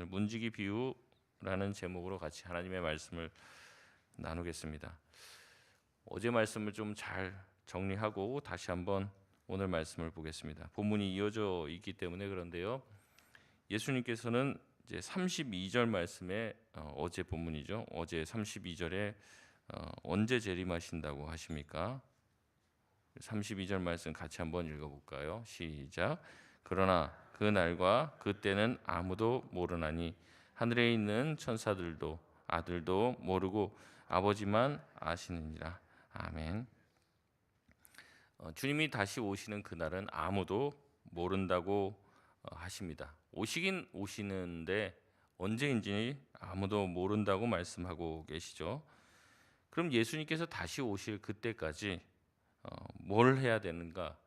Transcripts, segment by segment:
오늘 문지기 비유라는 제목으로 같이 하나님의 말씀을 나누겠습니다. 어제 말씀을 좀 잘 정리하고 다시 한번 오늘 말씀을 보겠습니다. 본문이 이어져 있기 때문에 그런데요. 예수님께서는 이제 32절 말씀에 어제 본문이죠. 어제 32절에 언제 재림하신다고 하십니까? 32절 말씀 같이 한번 읽어볼까요? 시작. 그러나 그 날과 그 때는 아무도 모르나니 하늘에 있는 천사들도 아들도 모르고 아버지만 아시느니라. 아멘. 주님이 다시 오시는 그날은 아무도 모른다고 하십니다. 오시긴 오시는데 언제인지 아무도 모른다고 말씀하고 계시죠. 그럼 예수님께서 다시 오실 그때까지 뭘 해야 되는가?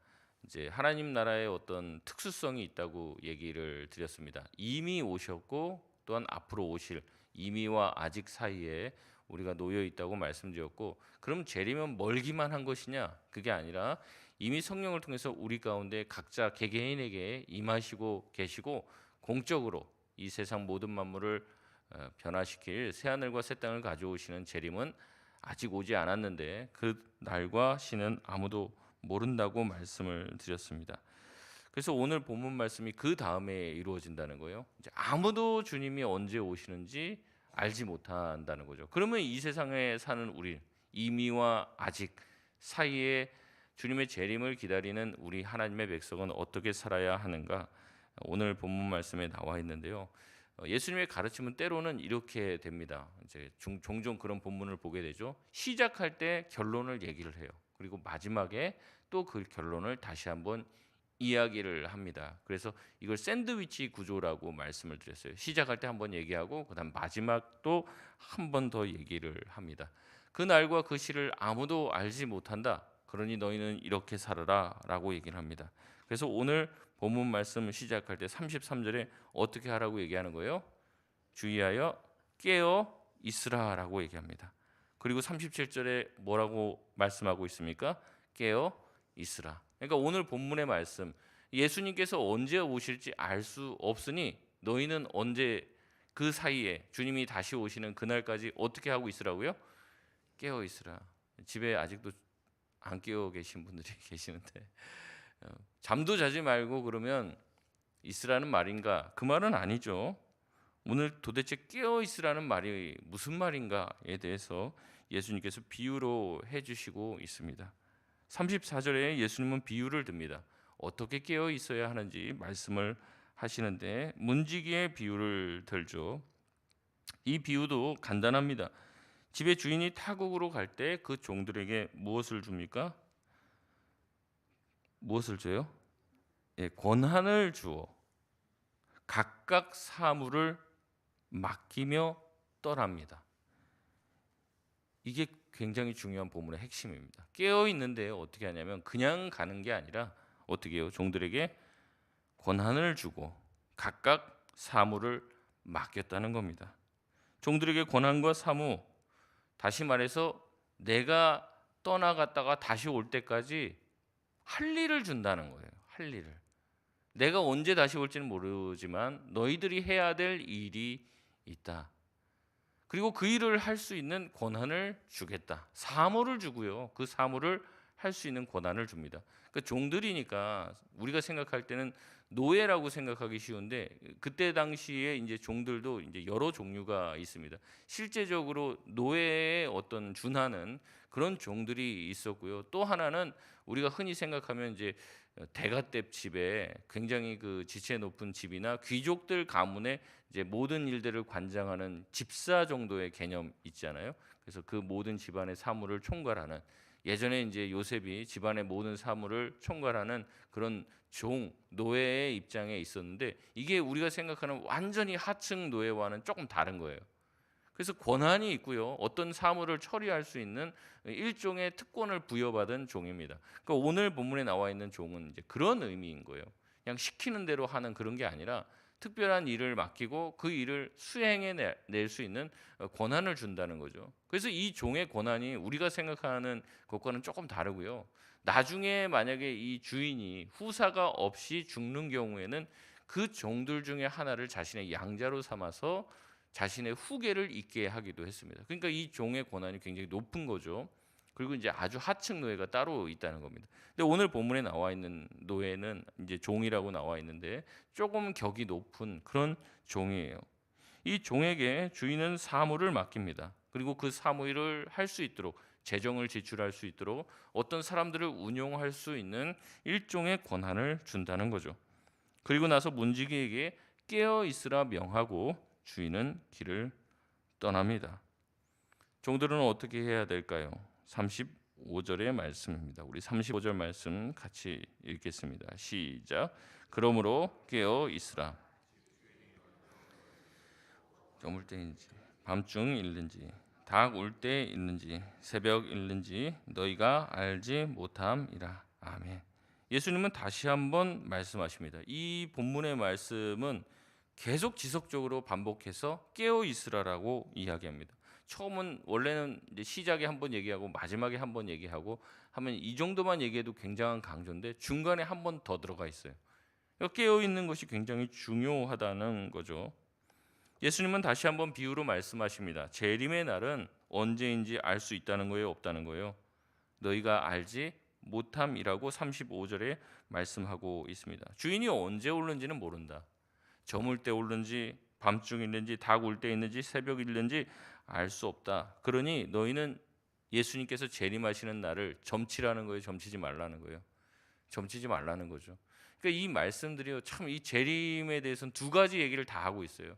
이제 하나님 나라의 어떤 특수성이 있다고 얘기를 드렸습니다. 이미 오셨고 또한 앞으로 오실, 이미와 아직 사이에 우리가 놓여 있다고 말씀드렸고, 그럼 재림은 멀기만 한 것이냐? 그게 아니라 이미 성령을 통해서 우리 가운데 각자 개개인에게 임하시고 계시고, 공적으로 이 세상 모든 만물을 변화시킬 새 하늘과 새 땅을 가져오시는 재림은 아직 오지 않았는데 그 날과 시는 아무도 모른다고 말씀을 드렸습니다. 그래서 오늘 본문 말씀이 그 다음에 이루어진다는 거예요. 이제 아무도 주님이 언제 오시는지 알지 못한다는 거죠. 그러면 이 세상에 사는 우리, 이미와 아직 사이에 주님의 재림을 기다리는 우리 하나님의 백성은 어떻게 살아야 하는가? 오늘 본문 말씀에 나와 있는데요. 예수님의 가르침은 때로는 이렇게 됩니다. 이제 종종 그런 본문을 보게 되죠. 시작할 때 결론을 얘기를 해요. 그리고 마지막에 또 그 결론을 다시 한번 이야기를 합니다. 그래서 이걸 샌드위치 구조라고 말씀을 드렸어요. 시작할 때 한번 얘기하고 그다음 마지막도 한 번 더 얘기를 합니다. 그 날과 그 시를 아무도 알지 못한다. 그러니 너희는 이렇게 살아라라고 얘기를 합니다. 그래서 오늘 본문 말씀 시작할 때 33절에 어떻게 하라고 얘기하는 거예요? 주의하여 깨어 있으라라고 얘기합니다. 그리고 37절에 뭐라고 말씀하고 있습니까? 깨어 있으라. 그러니까 오늘 본문의 말씀, 예수님께서 언제 오실지 알 수 없으니 너희는 언제 그 사이에 주님이 다시 오시는 그날까지 어떻게 하고 있으라고요? 깨어 있으라. 집에 아직도 안 깨어 계신 분들이 계시는데 잠도 자지 말고 그러면 있으라는 말인가? 그 말은 아니죠. 오늘 도대체 깨어 있으라는 말이 무슨 말인가에 대해서 예수님께서 비유로 해주시고 있습니다. 34절에 예수님은 비유를 듭니다. 어떻게 깨어 있어야 하는지 말씀을 하시는데 문지기의 비유를 들죠. 이 비유도 간단합니다. 집에 주인이 타국으로 갈 때 그 종들에게 무엇을 줍니까? 무엇을 줘요? 권한을 주어 각각 사물을 맡기며 떠납니다. 이게 굉장히 중요한 본문의 핵심입니다. 깨어 있는데 어떻게 하냐면 그냥 가는 게 아니라 어떻게 해요? 종들에게 권한을 주고 각각 사물을 맡겼다는 겁니다. 종들에게 권한과 사무, 다시 말해서 내가 떠나갔다가 다시 올 때까지 할 일을 준다는 거예요. 할 일을. 내가 언제 다시 올지는 모르지만 너희들이 해야 될 일이 있다. 그리고 그 일을 할 수 있는 권한을 주겠다. 사무를 주고요. 그 사무를 할 수 있는 권한을 줍니다. 그 종들이니까 우리가 생각할 때는 노예라고 생각하기 쉬운데 그때 당시에 이제 종들도 이제 여러 종류가 있습니다. 실제적으로 노예에 어떤 준하는 그런 종들이 있었고요. 또 하나는 우리가 흔히 생각하면 이제 대가댁 집에 굉장히 그 지체 높은 집이나 귀족들 가문의 이제 모든 일들을 관장하는 집사 정도의 개념 있잖아요. 그래서 그 모든 집안의 사물을 총괄하는, 예전에 이제 요셉이 집안의 모든 사물을 총괄하는 그런 종, 노예의 입장에 있었는데 이게 우리가 생각하는 완전히 하층 노예와는 조금 다른 거예요. 그래서 권한이 있고요. 어떤 사물을 처리할 수 있는 일종의 특권을 부여받은 종입니다. 그러니까 오늘 본문에 나와 있는 종은 이제 그런 의미인 거예요. 그냥 시키는 대로 하는 그런 게 아니라 특별한 일을 맡기고 그 일을 수행해 낼 수 있는 권한을 준다는 거죠. 그래서 이 종의 권한이 우리가 생각하는 것과는 조금 다르고요. 나중에 만약에 이 주인이 후사가 없이 죽는 경우에는 그 종들 중에 하나를 자신의 양자로 삼아서 자신의 후계를 있게 하기도 했습니다. 그러니까 이 종의 권한이 굉장히 높은 거죠. 그리고 이제 아주 하층 노예가 따로 있다는 겁니다. 근데 오늘 본문에 나와 있는 노예는 이제 종이라고 나와 있는데 조금 격이 높은 그런 종이에요. 이 종에게 주인은 사무를 맡깁니다. 그리고 그 사무 일을 할 수 있도록 재정을 지출할 수 있도록 어떤 사람들을 운용할 수 있는 일종의 권한을 준다는 거죠. 그리고 나서 문지기에게 깨어 있으라 명하고 주인은 길을 떠납니다. 종들은 어떻게 해야 될까요? 35절의 말씀입니다. 우리 35절 말씀 같이 읽겠습니다. 시작. 그러므로 깨어 있으라. 저물 때인지 밤중 일는지 닭 울 때 있는지 새벽 일는지 너희가 알지 못함이라. 아멘. 예수님은 다시 한번 말씀하십니다. 이 본문의 말씀은 계속 지속적으로 반복해서 깨어 있으라라고 이야기합니다. 처음은 원래는 이제 시작에 한번 얘기하고 마지막에 한번 얘기하고 하면 이 정도만 얘기해도 굉장한 강조인데 중간에 한 번 더 들어가 있어요. 깨어 있는 것이 굉장히 중요하다는 거죠. 예수님은 다시 한번 비유로 말씀하십니다. 재림의 날은 언제인지 알 수 있다는 거예요, 없다는 거예요? 너희가 알지 못함이라고 35절에 말씀하고 있습니다. 주인이 언제 오는지는 모른다. 저물 때 오는지 밤중 있는지 닭 울 때 있는지 새벽 있는지 알 수 없다. 그러니 너희는 예수님께서 재림하시는 날을 점치라는 거예요, 점치지 말라는 거예요. 점치지 말라는 거죠. 그러니까 이 말씀들이요, 참 이 재림에 대해서는 두 가지 얘기를 다 하고 있어요.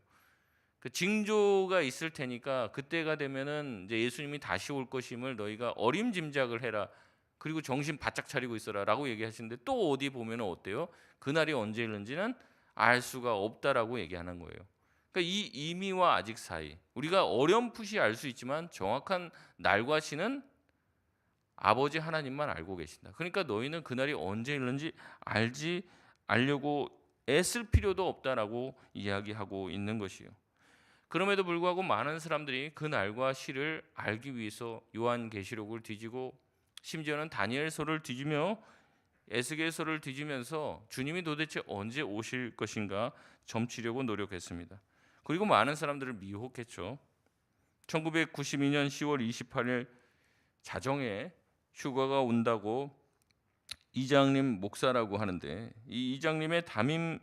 그 징조가 있을 테니까 그때가 되면은 이제 예수님이 다시 올 것임을 너희가 어림짐작을 해라. 그리고 정신 바짝 차리고 있어라라고 얘기하시는데 또 어디 보면은 어때요? 그날이 언제 있는지는 알 수가 없다라고 얘기하는 거예요. 그러니까 이 이미와 아직 사이 우리가 어렴풋이 알 수 있지만 정확한 날과 시는 아버지 하나님만 알고 계신다. 그러니까 너희는 그날이 언제 있는지 알려고 애쓸 필요도 없다라고 이야기하고 있는 것이요. 그럼에도 불구하고 많은 사람들이 그 날과 시를 알기 위해서 요한계시록을 뒤지고 심지어는 다니엘서를 뒤지며 에스겔서를 뒤지면서 주님이 도대체 언제 오실 것인가 점치려고 노력했습니다. 그리고 많은 사람들을 미혹했죠. 1992년 10월 28일 자정에 휴가가 온다고 이장님 목사라고 하는데 이 이장님의 담임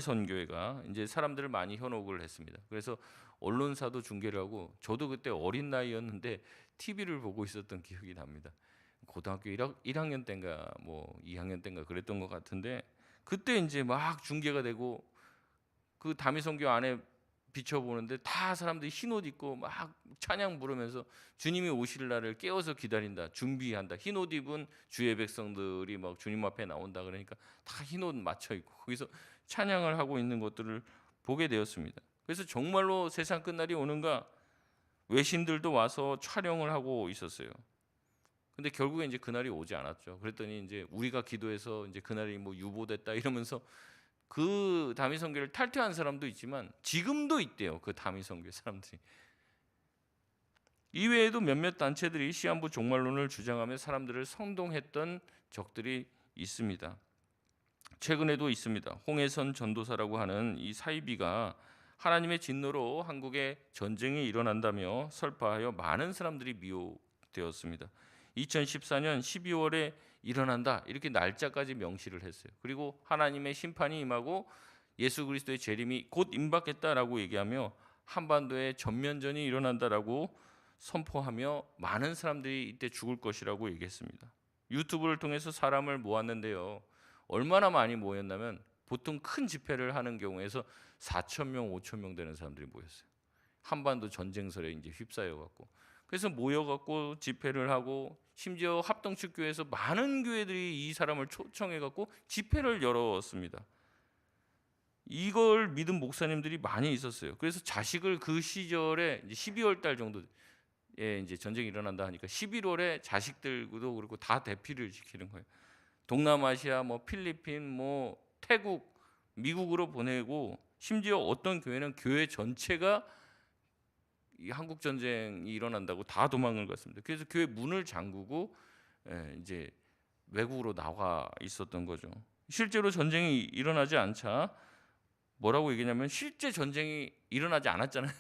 선교회가 이제 사람들을 많이 현혹을 했습니다. 그래서 언론사도 중계를 하고 저도 그때 어린 나이였는데 TV를 보고 있었던 기억이 납니다. 고등학교 1학년 때인가 뭐 2학년 때인가 그랬던 것 같은데 그때 이제 막 중계가 되고 그 담임 선교 안에 비춰보는데 다 사람들이 흰옷 입고 막 찬양 부르면서 주님이 오실 날을 깨어서 기다린다, 준비한다. 흰옷 입은 주의 백성들이 막 주님 앞에 나온다 그러니까 다 흰옷 맞춰 입고 거기서 찬양을 하고 있는 것들을 보게 되었습니다. 그래서 정말로 세상 끝날이 오는가 외신들도 와서 촬영을 하고 있었어요. 근데 결국에 이제 그날이 오지 않았죠. 그랬더니 이제 우리가 기도해서 이제 그날이 뭐 유보됐다 이러면서 그 다미 선교를 탈퇴한 사람도 있지만 지금도 있대요. 그 다미 선교 사람들이. 이외에도 몇몇 단체들이 시한부 종말론을 주장하며 사람들을 선동했던 적들이 있습니다. 최근에도 있습니다. 홍해선 전도사라고 하는 이 사이비가 하나님의 진노로 한국에 전쟁이 일어난다며 설파하여 많은 사람들이 미혹되었습니다. 2014년 12월에 일어난다 이렇게 날짜까지 명시를 했어요. 그리고 하나님의 심판이 임하고 예수 그리스도의 재림이 곧 임박했다라고 얘기하며 한반도에 전면전이 일어난다라고 선포하며 많은 사람들이 이때 죽을 것이라고 얘기했습니다. 유튜브를 통해서 사람을 모았는데요. 얼마나 많이 모였냐면 보통 큰 집회를 하는 경우에서 4,000명, 5,000명 되는 사람들이 모였어요. 한반도 전쟁설에 이제 휩싸여 갖고 그래서 모여갖고 집회를 하고 심지어 합동측 교회에서 많은 교회들이 이 사람을 초청해갖고 집회를 열었습니다. 이걸 믿은 목사님들이 많이 있었어요. 그래서 자식을 그 시절에 이제 12월 달 정도에 이제 전쟁이 일어난다 하니까 11월에 자식들도 그렇고 다 대피를 시키는 거예요. 동남아시아, 뭐 필리핀, 뭐 태국, 미국으로 보내고 심지어 어떤 교회는 교회 전체가 이 한국 전쟁이 일어난다고 다 도망을 갔습니다. 그래서 교회 문을 잠그고 이제 외국으로 나와 있었던 거죠. 실제로 전쟁이 일어나지 않자 뭐라고 얘기냐면 실제 전쟁이 일어나지 않았잖아요.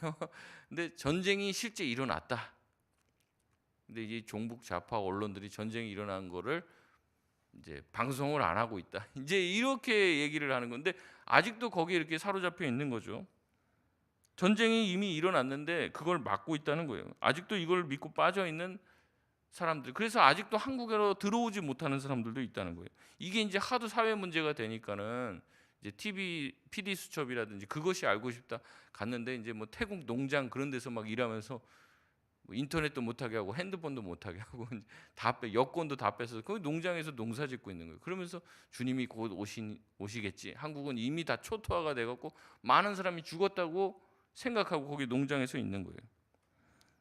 근데 전쟁이 실제 일어났다. 근데 이 종북 좌파 언론들이 전쟁이 일어난 거를 이제 방송을 안 하고 있다. 이제 이렇게 얘기를 하는 건데 아직도 거기에 이렇게 사로잡혀 있는 거죠. 전쟁이 이미 일어났는데 그걸 막고 있다는 거예요. 아직도 이걸 믿고 빠져 있는 사람들. 그래서 아직도 한국으로 들어오지 못하는 사람들도 있다는 거예요. 이게 이제 하도 사회 문제가 되니까는 이제 TV PD 수첩이라든지 그것이 알고 싶다 갔는데 이제 뭐 태국 농장 그런 데서 막 일하면서 뭐 인터넷도 못하게 하고 핸드폰도 못하게 하고 여권도 다 뺏어서 그 농장에서 농사 짓고 있는 거예요. 그러면서 주님이 곧 오시겠지. 한국은 이미 다 초토화가 돼갖고 많은 사람이 죽었다고 생각하고 거기 농장에서 있는 거예요.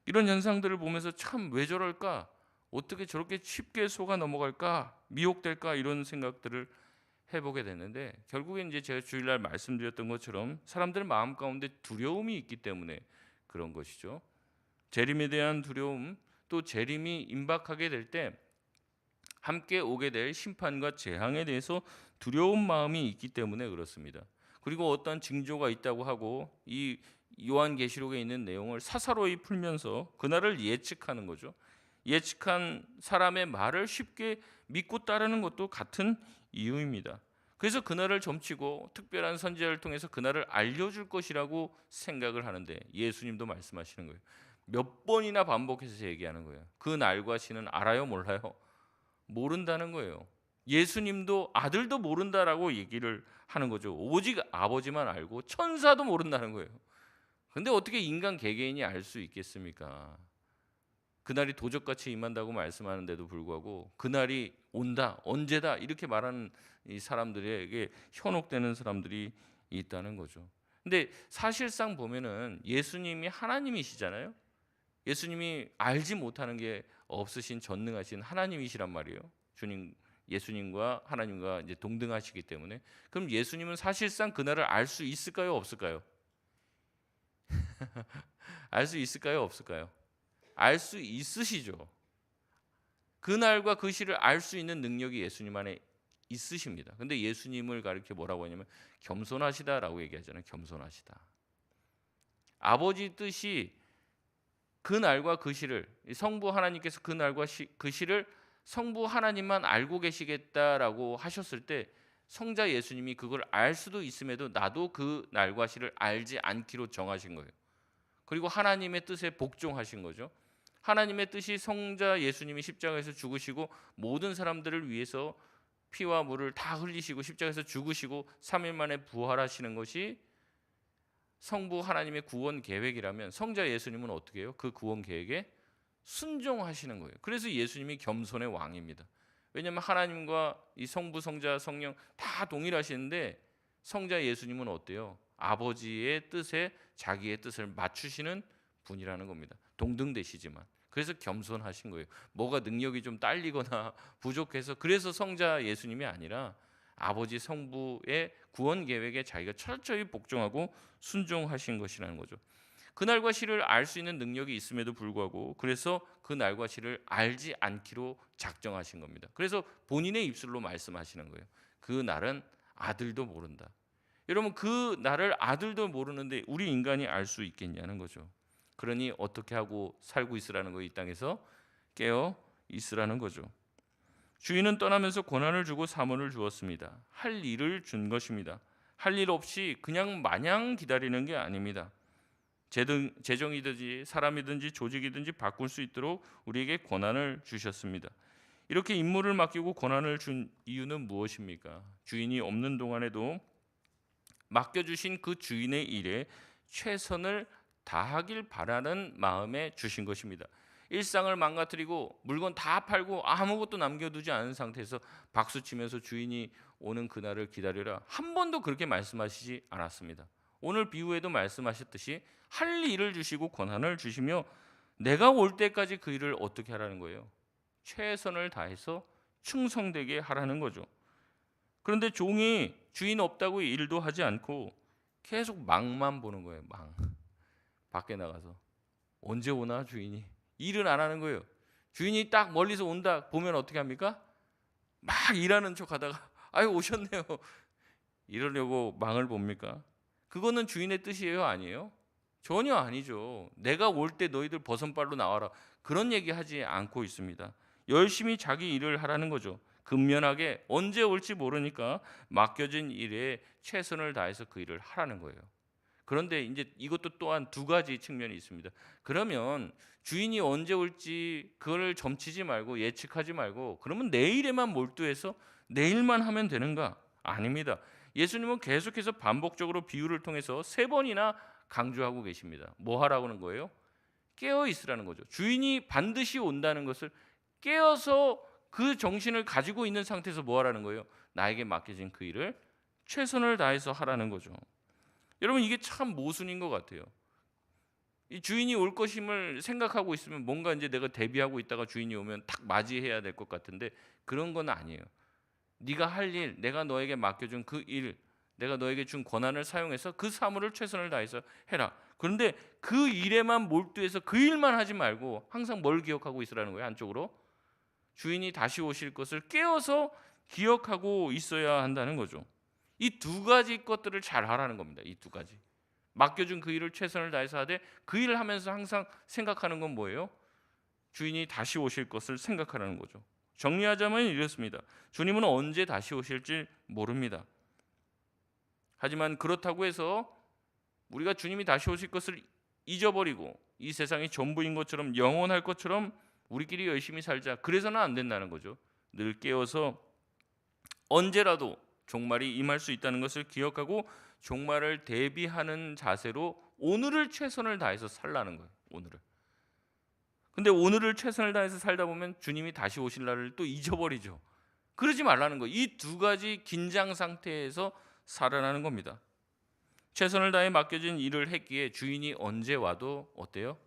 이런 현상들을 보면서 참 왜 저럴까? 어떻게 저렇게 쉽게 속아 넘어갈까? 미혹될까? 이런 생각들을 해보게 됐는데 결국엔 이제 제가 주일날 말씀드렸던 것처럼 사람들 마음 가운데 두려움이 있기 때문에 그런 것이죠. 재림에 대한 두려움, 또 재림이 임박하게 될 때 함께 오게 될 심판과 재앙에 대해서 두려운 마음이 있기 때문에 그렇습니다. 그리고 어떤 징조가 있다고 하고 이 요한계시록에 있는 내용을 사사로이 풀면서 그날을 예측하는 거죠. 예측한 사람의 말을 쉽게 믿고 따르는 것도 같은 이유입니다. 그래서 그날을 점치고 특별한 선지자를 통해서 그날을 알려줄 것이라고 생각을 하는데 예수님도 말씀하시는 거예요. 몇 번이나 반복해서 얘기하는 거예요. 그 날과 시는 알아요, 몰라요? 모른다는 거예요. 예수님도 아들도 모른다라고 얘기를 하는 거죠. 오직 아버지만 알고 천사도 모른다는 거예요. 근데 어떻게 인간 개개인이 알 수 있겠습니까? 그날이 도적같이 임한다고 말씀하는데도 불구하고 그날이 온다, 언제다 이렇게 말하는 이 사람들에게 현혹되는 사람들이 있다는 거죠. 근데 사실상 보면은 예수님이 하나님이시잖아요. 예수님이 알지 못하는 게 없으신 전능하신 하나님이시란 말이에요. 예수님과 하나님과 이제 동등하시기 때문에 그럼 예수님은 사실상 그날을 알 수 있을까요, 없을까요? 알 수 있을까요, 없을까요? 알 수 있으시죠. 그날과 그 시를 알 수 있는 능력이 예수님 안에 있으십니다. 근데 예수님을 가리켜 뭐라고 하냐면 겸손하시다라고 얘기하잖아요. 겸손하시다. 아버지 뜻이 그 날과 그 시를 성부 하나님께서 그 날과 그 시를 성부 하나님만 알고 계시겠다라고 하셨을 때 성자 예수님이 그걸 알 수도 있음에도 나도 그 날과 시를 알지 않기로 정하신 거예요. 그리고 하나님의 뜻에 복종하신 거죠. 하나님의 뜻이 성자 예수님이 십자가에서 죽으시고 모든 사람들을 위해서 피와 물을 다 흘리시고 십자가에서 죽으시고 3일 만에 부활하시는 것이 성부 하나님의 구원 계획이라면 성자 예수님은 어떻게 해요? 그 구원 계획에 순종하시는 거예요. 그래서 예수님이 겸손의 왕입니다. 왜냐하면 하나님과 이 성부, 성자, 성령 다 동일하시는데 성자 예수님은 어때요? 아버지의 뜻에 자기의 뜻을 맞추시는 분이라는 겁니다. 동등되시지만 그래서 겸손하신 거예요. 뭐가 능력이 좀 딸리거나 부족해서 그래서 성자 예수님이 아니라 아버지 성부의 구원 계획에 자기가 철저히 복종하고 순종하신 것이라는 거죠. 그날과 시를 알 수 있는 능력이 있음에도 불구하고 그래서 그 날과 시를 알지 않기로 작정하신 겁니다. 그래서 본인의 입술로 말씀하시는 거예요. 그 날은 아들도 모른다. 여러분 그 날을 아들도 모르는데 우리 인간이 알 수 있겠냐는 거죠. 그러니 어떻게 하고 살고 있으라는 거예요. 이 땅에서 깨어 있으라는 거죠. 주인은 떠나면서 권한을 주고 사문을 주었습니다. 할 일을 준 것입니다. 할 일 없이 그냥 마냥 기다리는 게 아닙니다. 재정이든지 사람이든지 조직이든지 바꿀 수 있도록 우리에게 권한을 주셨습니다. 이렇게 임무를 맡기고 권한을 준 이유는 무엇입니까? 주인이 없는 동안에도 맡겨주신 그 주인의 일에 최선을 다하길 바라는 마음에 주신 것입니다. 일상을 망가뜨리고 물건 다 팔고 아무것도 남겨두지 않은 상태에서 박수치면서 주인이 오는 그날을 기다려라. 한 번도 그렇게 말씀하시지 않았습니다. 오늘 비유에도 말씀하셨듯이 할 일을 주시고 권한을 주시며 내가 올 때까지 그 일을 어떻게 하라는 거예요? 최선을 다해서 충성되게 하라는 거죠. 그런데 종이 주인 없다고 일도 하지 않고 계속 망만 보는 거예요. 망. 밖에 나가서 언제 오나 주인이. 일은 안 하는 거예요. 주인이 딱 멀리서 온다 보면 어떻게 합니까? 막 일하는 척 하다가 아유 오셨네요. 이러려고 망을 봅니까? 그거는 주인의 뜻이에요, 아니에요? 전혀 아니죠. 내가 올 때 너희들 버선발로 나와라. 그런 얘기 하지 않고 있습니다. 열심히 자기 일을 하라는 거죠. 근면하게 언제 올지 모르니까 맡겨진 일에 최선을 다해서 그 일을 하라는 거예요. 그런데 이제 이것도 또한 두 가지 측면이 있습니다. 그러면 주인이 언제 올지 그걸 점치지 말고 예측하지 말고 그러면 내일에만 몰두해서 내일만 하면 되는가? 아닙니다. 예수님은 계속해서 반복적으로 비유를 통해서 세 번이나 강조하고 계십니다. 뭐 하라고 하는 거예요? 깨어 있으라는 거죠. 주인이 반드시 온다는 것을 깨어서 그 정신을 가지고 있는 상태에서 뭐 하라는 거예요? 나에게 맡겨진 그 일을 최선을 다해서 하라는 거죠. 여러분 이게 참 모순인 것 같아요. 이 주인이 올 것임을 생각하고 있으면 뭔가 이제 내가 대비하고 있다가 주인이 오면 딱 맞이해야 될 것 같은데 그런 건 아니에요. 네가 할 일, 내가 너에게 맡겨준 그 일, 내가 너에게 준 권한을 사용해서 그 사물을 최선을 다해서 해라. 그런데 그 일에만 몰두해서 그 일만 하지 말고 항상 뭘 기억하고 있으라는 거예요. 한쪽으로 주인이 다시 오실 것을 깨어서 기억하고 있어야 한다는 거죠. 이 두 가지 것들을 잘 하라는 겁니다. 이 두 가지. 맡겨준 그 일을 최선을 다해서 하되 그 일을 하면서 항상 생각하는 건 뭐예요? 주인이 다시 오실 것을 생각하라는 거죠. 정리하자면 이렇습니다. 주님은 언제 다시 오실지 모릅니다. 하지만 그렇다고 해서 우리가 주님이 다시 오실 것을 잊어버리고 이 세상이 전부인 것처럼 영원할 것처럼 우리끼리 열심히 살자. 그래서는 안 된다는 거죠. 늘 깨어서 언제라도 종말이 임할 수 있다는 것을 기억하고 종말을 대비하는 자세로 오늘을 최선을 다해서 살라는 거예요. 오늘을. 근데 오늘을 최선을 다해서 살다 보면 주님이 다시 오실 날을 또 잊어버리죠. 그러지 말라는 거예요. 이 두 가지 긴장 상태에서 살아나는 겁니다. 최선을 다해 맡겨진 일을 했기에 주인이 언제 와도 어때요?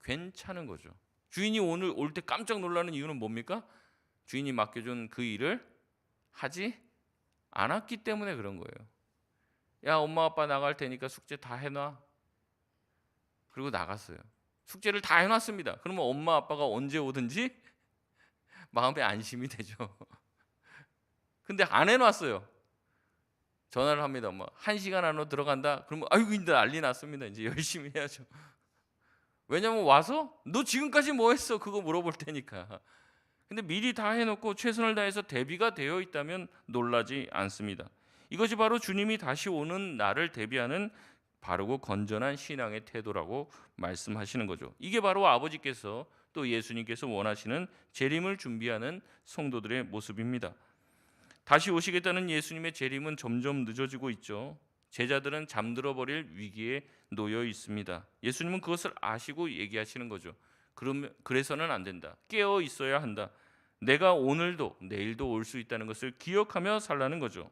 괜찮은 거죠. 주인이 오늘 올 때 깜짝 놀라는 이유는 뭡니까? 주인이 맡겨준 그 일을 하지 않았기 때문에 그런 거예요. 야, 엄마 아빠 나갈 테니까 숙제 다 해놔. 그리고 나갔어요. 숙제를 다 해놨습니다. 그러면 엄마 아빠가 언제 오든지 마음에 안심이 되죠. 근데 안 해놨어요. 전화를 합니다. 엄마 1시간 안으로 들어간다. 그러면 아이고 이제 난리 났습니다. 이제 열심히 해야죠. 왜냐면 와서 너 지금까지 뭐 했어? 그거 물어볼 테니까. 근데 미리 다 해놓고 최선을 다해서 대비가 되어 있다면 놀라지 않습니다. 이것이 바로 주님이 다시 오는 날을 대비하는 바르고 건전한 신앙의 태도라고 말씀하시는 거죠. 이게 바로 아버지께서 또 예수님께서 원하시는 재림을 준비하는 성도들의 모습입니다. 다시 오시겠다는 예수님의 재림은 점점 늦어지고 있죠. 제자들은 잠들어 버릴 위기에 놓여 있습니다. 예수님은 그것을 아시고 얘기하시는 거죠. 그래서는 안 된다. 깨어 있어야 한다. 내가 오늘도 내일도 올 수 있다는 것을 기억하며 살라는 거죠.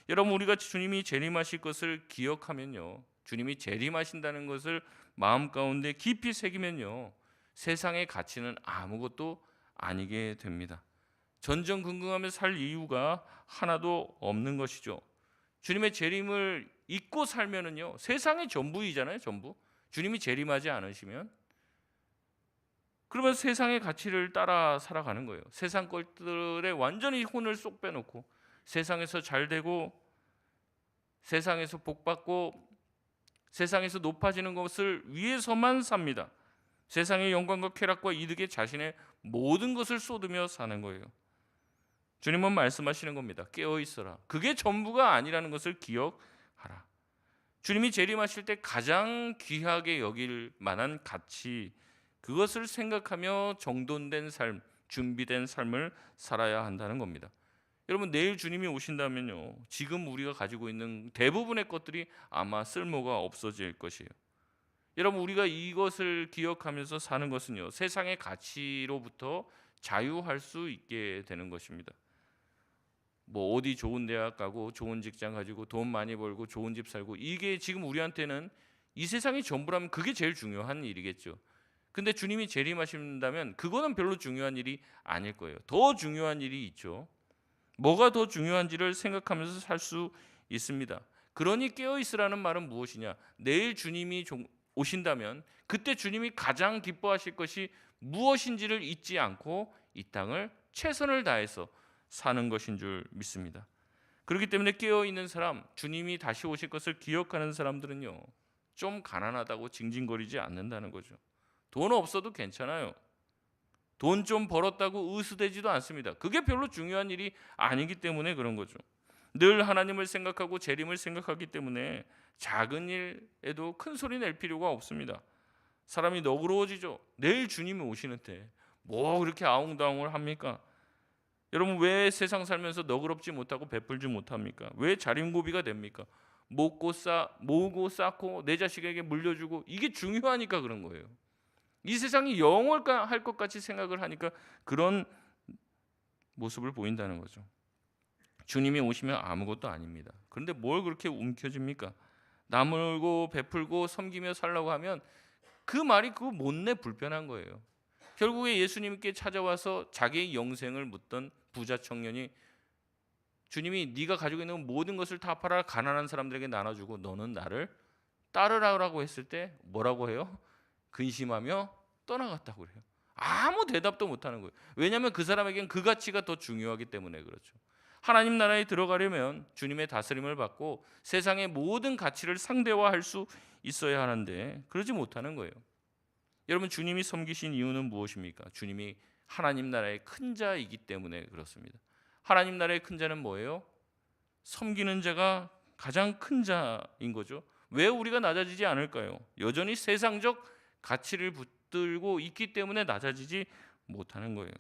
여러분 우리가 주님이 재림하실 것을 기억하면요. 주님이 재림하신다는 것을 마음 가운데 깊이 새기면요. 세상의 가치는 아무것도 아니게 됩니다. 전전긍긍하며 살 이유가 하나도 없는 것이죠. 주님의 재림을 잊고 살면은요. 세상의 전부이잖아요, 전부. 주님이 재림하지 않으시면 그러면 세상의 가치를 따라 살아가는 거예요. 세상 것들에 완전히 혼을 쏙 빼놓고 세상에서 잘 되고 세상에서 복받고 세상에서 높아지는 것을 위해서만 삽니다. 세상의 영광과 쾌락과 이득에 자신의 모든 것을 쏟으며 사는 거예요. 주님은 말씀하시는 겁니다. 깨어 있어라. 그게 전부가 아니라는 것을 기억하라. 주님이 재림하실 때 가장 귀하게 여길 만한 가치, 그것을 생각하며 정돈된 삶, 준비된 삶을 살아야 한다는 겁니다. 여러분 내일 주님이 오신다면요. 지금 우리가 가지고 있는 대부분의 것들이 아마 쓸모가 없어질 것이에요. 여러분 우리가 이것을 기억하면서 사는 것은요. 세상의 가치로부터 자유할 수 있게 되는 것입니다. 뭐 어디 좋은 대학 가고 좋은 직장 가지고 돈 많이 벌고 좋은 집 살고 이게 지금 우리한테는 이 세상이 전부라면 그게 제일 중요한 일이겠죠. 근데 주님이 재림하신다면 그거는 별로 중요한 일이 아닐 거예요. 더 중요한 일이 있죠. 뭐가 더 중요한지를 생각하면서 살 수 있습니다. 그러니 깨어 있으라는 말은 무엇이냐? 내일 주님이 오신다면 그때 주님이 가장 기뻐하실 것이 무엇인지를 잊지 않고 이 땅을 최선을 다해서 사는 것인 줄 믿습니다. 그렇기 때문에 깨어 있는 사람, 주님이 다시 오실 것을 기억하는 사람들은요, 좀 가난하다고 징징거리지 않는다는 거죠. 돈 없어도 괜찮아요. 돈 좀 벌었다고 의수되지도 않습니다. 그게 별로 중요한 일이 아니기 때문에 그런 거죠. 늘 하나님을 생각하고 재림을 생각하기 때문에 작은 일에도 큰 소리 낼 필요가 없습니다. 사람이 너그러워지죠. 내일 주님이 오시는데 뭐 그렇게 아웅다웅을 합니까? 여러분, 왜 세상 살면서 너그럽지 못하고 베풀지 못합니까? 왜 자린고비가 됩니까? 모으고 쌓고 내 자식에게 물려주고, 이게 중요하니까 그런 거예요. 이 세상이 영원할 것 같이 생각을 하니까 그런 모습을 보인다는 거죠. 주님이 오시면 아무것도 아닙니다. 그런데 뭘 그렇게 움켜집니까? 나물고 베풀고 섬기며 살라고 하면 그 말이 그 못내 불편한 거예요. 결국에 예수님께 찾아와서 자기의 영생을 묻던 부자 청년이, 주님이 네가 가지고 있는 모든 것을 다 팔아 가난한 사람들에게 나눠주고 너는 나를 따르라고 했을 때 뭐라고 해요? 근심하며 떠나갔다고 그래요. 아무 대답도 못하는 거예요. 왜냐하면 그 사람에겐 그 가치가 더 중요하기 때문에 그렇죠. 하나님 나라에 들어가려면 주님의 다스림을 받고 세상의 모든 가치를 상대화할 수 있어야 하는데 그러지 못하는 거예요. 여러분, 주님이 섬기신 이유는 무엇입니까? 주님이 하나님 나라의 큰 자이기 때문에 그렇습니다. 하나님 나라의 큰 자는 뭐예요? 섬기는 자가 가장 큰 자인 거죠. 왜 우리가 낮아지지 않을까요? 여전히 세상적 가치를 붙들고 있기 때문에 낮아지지 못하는 거예요.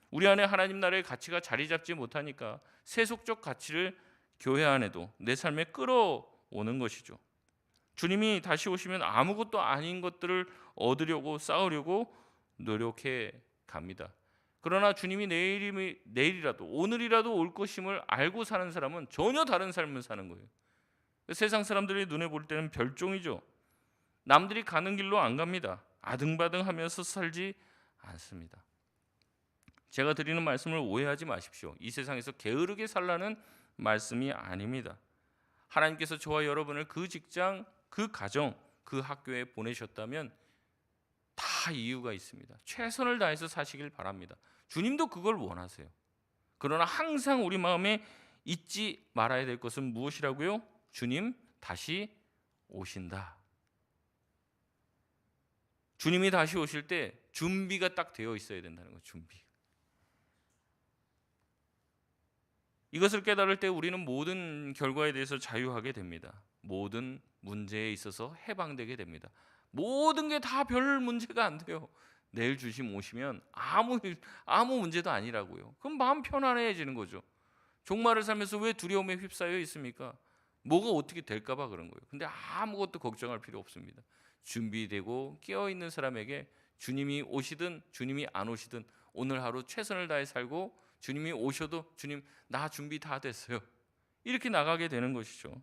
우리 안에 하나님 나라의 가치가 자리 잡지 못하니까 세속적 가치를 교회 안에도 내 삶에 끌어오는 것이죠. 주님이 다시 오시면 아무것도 아닌 것들을 얻으려고 싸우려고 노력해 갑니다. 그러나 주님이 내일이라도 오늘이라도 올 것임을 알고 사는 사람은 전혀 다른 삶을 사는 거예요. 세상 사람들이 눈에 볼 때는 별종이죠. 남들이 가는 길로 안 갑니다. 아등바등하면서 살지 않습니다. 제가 드리는 말씀을 오해하지 마십시오. 이 세상에서 게으르게 살라는 말씀이 아닙니다. 하나님께서 저와 여러분을 그 직장, 그 가정, 그 학교에 보내셨다면 다 이유가 있습니다. 최선을 다해서 사시길 바랍니다. 주님도 그걸 원하세요. 그러나 항상 우리 마음에 잊지 말아야 될 것은 무엇이라고요? 주님 다시 오신다. 주님이 다시 오실 때 준비가 딱 되어 있어야 된다는 거예요. 준비. 이것을 깨달을 때 우리는 모든 결과에 대해서 자유하게 됩니다. 모든 문제에 있어서 해방되게 됩니다. 모든 게 다 별 문제가 안 돼요. 내일 주님 오시면 아무 문제도 아니라고요. 그럼 마음 편안해지는 거죠. 종말을 살면서 왜 두려움에 휩싸여 있습니까? 뭐가 어떻게 될까 봐 그런 거예요. 근데 아무것도 걱정할 필요 없습니다. 준비되고 깨어 있는 사람에게 주님이 오시든 주님이 안 오시든 오늘 하루 최선을 다해 살고, 주님이 오셔도 주님 나 준비 다 됐어요, 이렇게 나가게 되는 것이죠.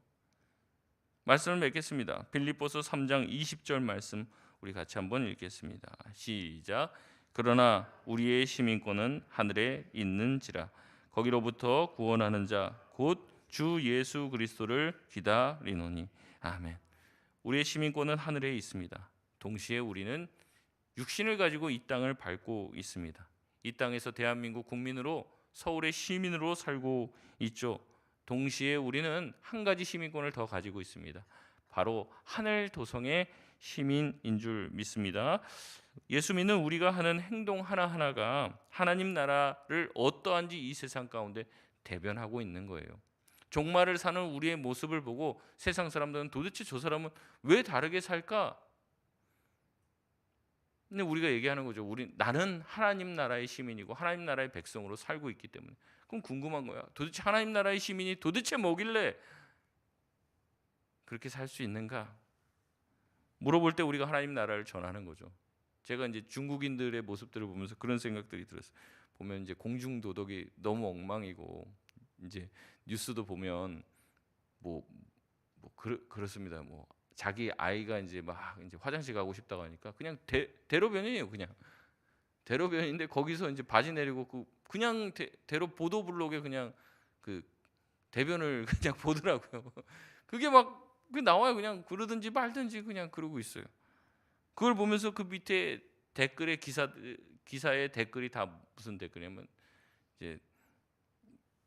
말씀을 맺겠습니다. 빌립보서 3장 20절 말씀 우리 같이 한번 읽겠습니다. 시작. 그러나 우리의 시민권은 하늘에 있는지라 거기로부터 구원하는 자 곧 주 예수 그리스도를 기다리노니. 아멘. 우리의 시민권은 하늘에 있습니다. 동시에 우리는 육신을 가지고 이 땅을 밟고 있습니다. 이 땅에서 대한민국 국민으로, 서울의 시민으로 살고 있죠. 동시에 우리는 한 가지 시민권을 더 가지고 있습니다. 바로 하늘 도성의 시민인 줄 믿습니다. 예수 믿는 우리가 하는 행동 하나하나가 하나님 나라를 어떠한지 이 세상 가운데 대변하고 있는 거예요. 종말을 사는 우리의 모습을 보고 세상 사람들은 도대체 저 사람은 왜 다르게 살까? 근데 우리가 얘기하는 거죠. 나는 하나님 나라의 시민이고 하나님 나라의 백성으로 살고 있기 때문에. 그럼 궁금한 거야. 도대체 하나님 나라의 시민이 도대체 뭐길래 그렇게 살 수 있는가? 물어볼 때 우리가 하나님 나라를 전하는 거죠. 제가 이제 중국인들의 모습들을 보면서 그런 생각들이 들었어요. 보면 이제 공중 도덕이 너무 엉망이고, 이제 뉴스도 보면 그렇습니다. 자기 아이가 이제 화장실 가고 싶다고 하니까 그냥 대로변이에요. 그냥 대로변인데 거기서 이제 바지 내리고 그냥 대로 보도블록에 그냥 그 대변을 그냥 보더라고요. 그게 그 나와요. 그냥 그러든지 말든지 그냥 그러고 있어요. 그걸 보면서 그 밑에 댓글에 기사의 댓글이 다 무슨 댓글이냐면 이제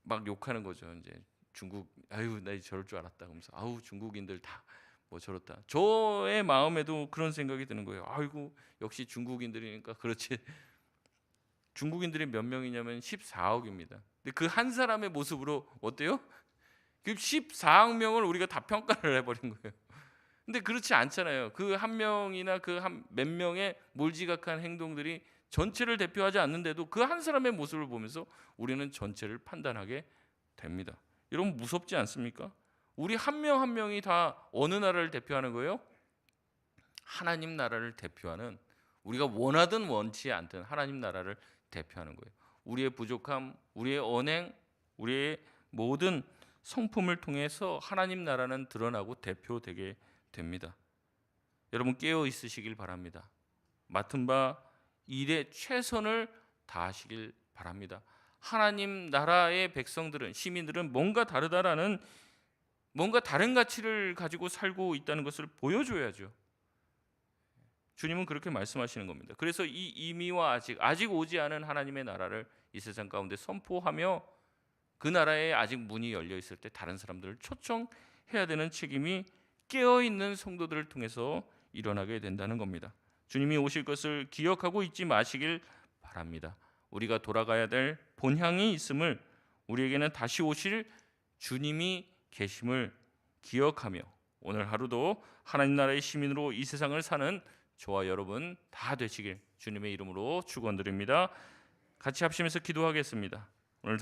막 욕하는 거죠. 이제 중국 아유 나 저럴 줄 알았다 그러면서 아우 중국인들 다 뭐 저렇다. 저의 마음에도 그런 생각이 드는 거예요. 아이고 역시 중국인들이니까 그렇지. 중국인들이 몇 명이냐면 14억입니다. 근데 그 한 사람의 모습으로 어때요? 그 14억 명을 우리가 다 평가를 해버린 거예요. 근데 그렇지 않잖아요. 그 한 명이나 그 한 몇 명의 몰지각한 행동들이 전체를 대표하지 않는데도 그 한 사람의 모습을 보면서 우리는 전체를 판단하게 됩니다. 여러분 무섭지 않습니까? 우리 한 명 한 명이 다 어느 나라를 대표하는 거예요? 하나님 나라를 대표하는, 우리가 원하든 원치 않든 하나님 나라를 대표하는 거예요. 우리의 부족함, 우리의 언행, 우리의 모든 성품을 통해서 하나님 나라는 드러나고 대표되게 됩니다. 여러분 깨어 있으시길 바랍니다. 맡은 바 일에 최선을 다하시길 바랍니다. 하나님 나라의 백성들은, 시민들은 뭔가 다르다라는, 뭔가 다른 가치를 가지고 살고 있다는 것을 보여줘야죠. 주님은 그렇게 말씀하시는 겁니다. 그래서 이 이미와 아직 오지 않은 하나님의 나라를 이 세상 가운데 선포하며 그 나라에 아직 문이 열려 있을 때 다른 사람들을 초청해야 되는 책임이 깨어 있는 성도들을 통해서 일어나게 된다는 겁니다. 주님이 오실 것을 기억하고 있지 마시길 바랍니다. 우리가 돌아가야 될 본향이 있음을, 우리에게는 다시 오실 주님이 계심을 기억하며 오늘 하루도 하나님 나라의 시민으로 이 세상을 사는 저와 여러분 다 되시길 주님의 이름으로 축원드립니다. 같이 합심해서 기도하겠습니다. 오늘